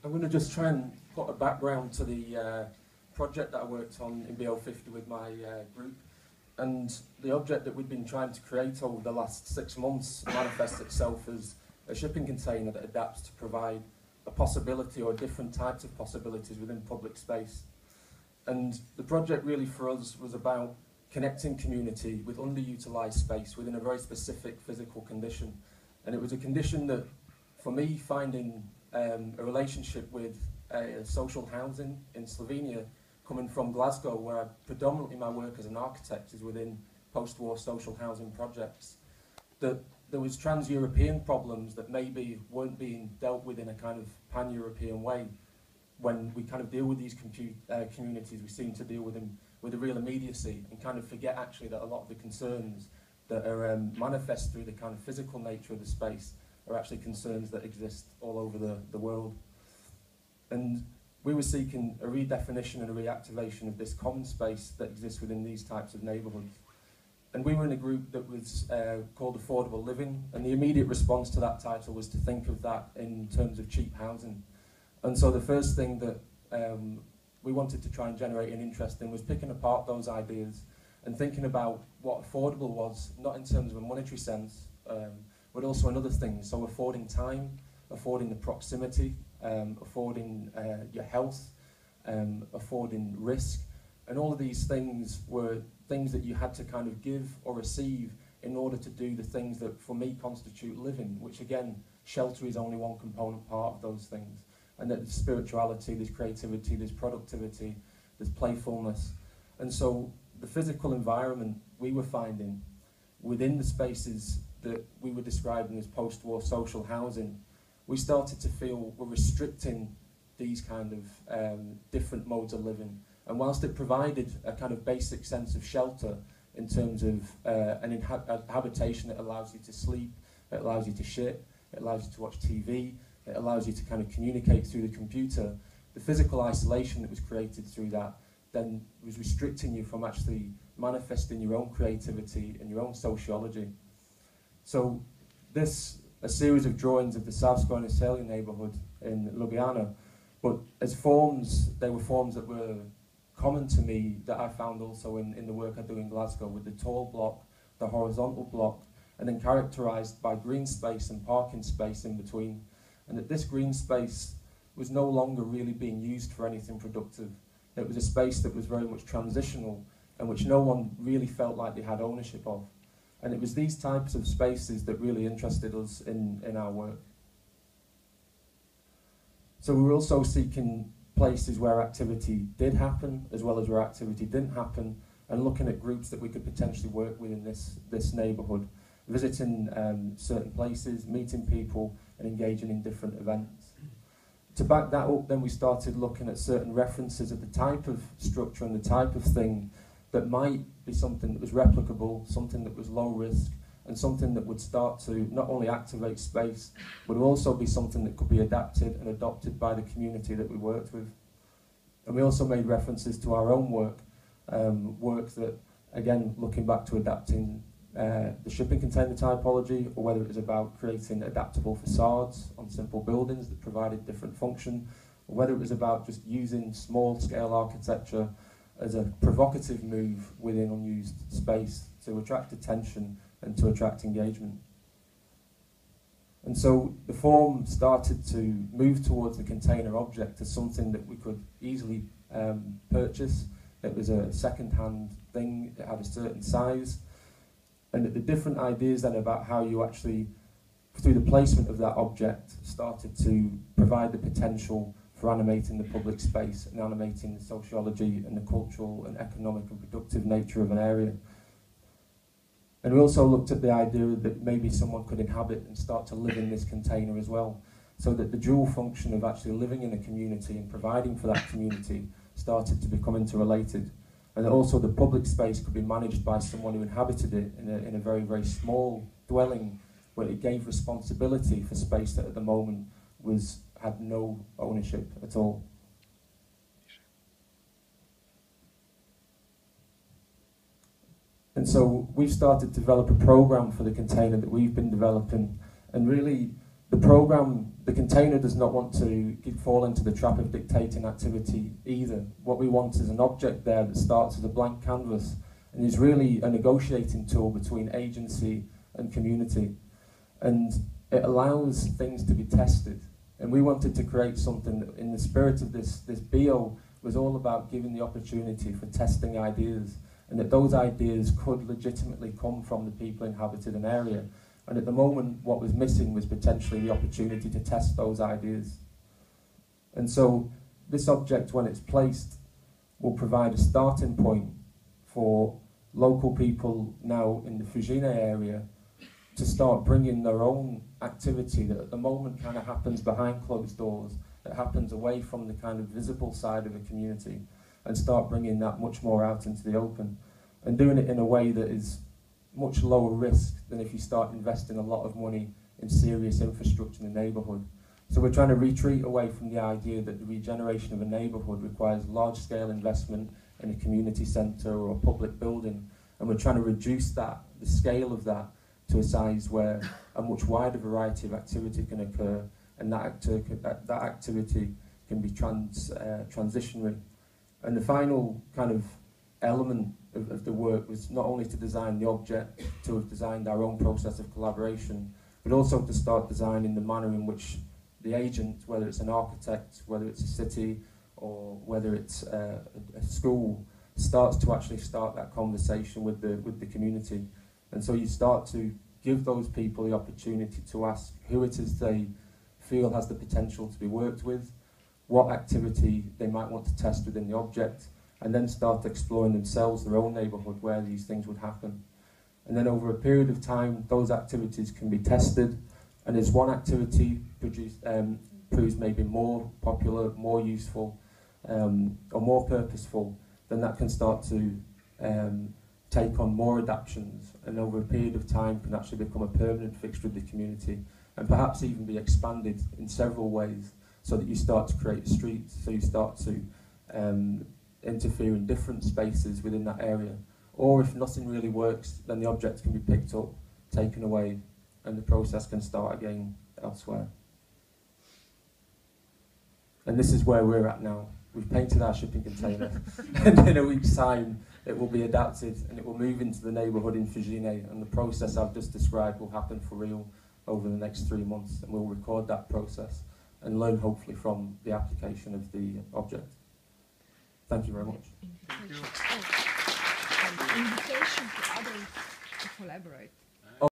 I'm going to just try and put a background to the project that I worked on in BO50 with my group. And the object that we've been trying to create over the last 6 months manifests itself as a shipping container that adapts to provide a possibility or different types of possibilities within public space. And the project really for us was about connecting community with underutilised space within a very specific physical condition. And it was a condition that, for me, finding a relationship with social housing in Slovenia, coming from Glasgow, where predominantly my work as an architect is within post-war social housing projects, that there was trans-European problems that maybe weren't being dealt with in a kind of pan-European way. When we kind of deal with these communities, we seem to deal with them with a real immediacy and kind of forget actually that a lot of the concerns that are manifest through the kind of physical nature of the space are actually concerns that exist all over the world. And we were seeking a redefinition and a reactivation of this common space that exists within these types of neighbourhoods. And we were in a group that was called Affordable Living, and the immediate response to that title was to think of that in terms of cheap housing. And so the first thing that we wanted to try and generate an interest in was picking apart those ideas and thinking about what affordable was, not in terms of a monetary sense, but also in other things. So affording time, affording the proximity, affording your health, affording risk. And all of these things were things that you had to kind of give or receive in order to do the things that for me constitute living, which again, shelter is only one component part of those things. And that there's spirituality, there's creativity, there's productivity, there's playfulness. And so the physical environment we were finding within the spaces that we were describing as post-war social housing, we started to feel we're restricting these kind of different modes of living. And whilst it provided a kind of basic sense of shelter in terms of a habitation that allows you to sleep, it allows you to shit, it allows you to watch TV, it allows you to kind of communicate through the computer, the physical isolation that was created through that then was restricting you from actually manifesting your own creativity and your own sociology. So this, a series of drawings of the Savsko Naselje neighbourhood in Ljubljana, but as forms, they were forms that were common to me that I found also in the work I do in Glasgow, with the tall block, the horizontal block, and then characterised by green space and parking space in between. And that this green space was no longer really being used for anything productive. It was a space that was very much transitional and which no one really felt like they had ownership of. And it was these types of spaces that really interested us in our work. So we were also seeking places where activity did happen, as well as where activity didn't happen, and looking at groups that we could potentially work with in this neighbourhood, visiting certain places, meeting people, and engaging in different events. To back that up, then we started looking at certain references of the type of structure and the type of thing that might be something that was replicable, something that was low risk, and something that would start to not only activate space, but also be something that could be adapted and adopted by the community that we worked with. And we also made references to our own work, work that, again, looking back to adapting the shipping container typology, or whether it was about creating adaptable facades on simple buildings that provided different function, or whether it was about just using small-scale architecture as a provocative move within unused space to attract attention and to attract engagement. And so the form started to move towards the container object as something that we could easily purchase. It was a second-hand thing, it had a certain size, and the different ideas then about how you actually, through the placement of that object, started to provide the potential for animating the public space and animating the sociology and the cultural and economic and productive nature of an area. And we also looked at the idea that maybe someone could inhabit and start to live in this container as well, so that the dual function of actually living in a community and providing for that community started to become interrelated. And that also the public space could be managed by someone who inhabited it in a very, very small dwelling, where it gave responsibility for space that at the moment had no ownership at all. And so we've started to develop a program for the container that we've been developing, and really The programme, the container does not want to fall into the trap of dictating activity either. What we want is an object there that starts as a blank canvas and is really a negotiating tool between agency and community. And it allows things to be tested. And we wanted to create something that, in the spirit of this BO, was all about giving the opportunity for testing ideas, and that those ideas could legitimately come from the people inhabited an area. And at the moment, what was missing was potentially the opportunity to test those ideas. And so this object, when it's placed, will provide a starting point for local people now in the Fugine area to start bringing their own activity that at the moment kind of happens behind closed doors, that happens away from the kind of visible side of a community, and start bringing that much more out into the open, and doing it in a way that is much lower risk than if you start investing a lot of money in serious infrastructure in the neighbourhood. So we're trying to retreat away from the idea that the regeneration of a neighbourhood requires large-scale investment in a community centre or a public building, and we're trying to reduce that, the scale of that, to a size where a much wider variety of activity can occur, and that activity can be transitionary. And the final kind of element of the work was not only to design the object, to have designed our own process of collaboration, but also to start designing the manner in which the agent, whether it's an architect, whether it's a city, or whether it's a school, starts to actually start that conversation with the community. And so you start to give those people the opportunity to ask who it is they feel has the potential to be worked with, what activity they might want to test within the object, and then start exploring themselves, their own neighbourhood, where these things would happen. And then over a period of time, those activities can be tested, and as one activity proves maybe more popular, more useful, or more purposeful, then that can start to take on more adaptations, and over a period of time can actually become a permanent fixture of the community, and perhaps even be expanded in several ways, so that you start to create streets, so you start to interfere in different spaces within that area. Or if nothing really works, then the object can be picked up, taken away, and the process can start again elsewhere. And this is where we're at now. We've painted our shipping container, and in a week's time it will be adapted and it will move into the neighbourhood in Fugine, and the process I've just described will happen for real over the next 3 months, and we'll record that process and learn hopefully from the application of the object. Thank you very much. Invitation to others to collaborate.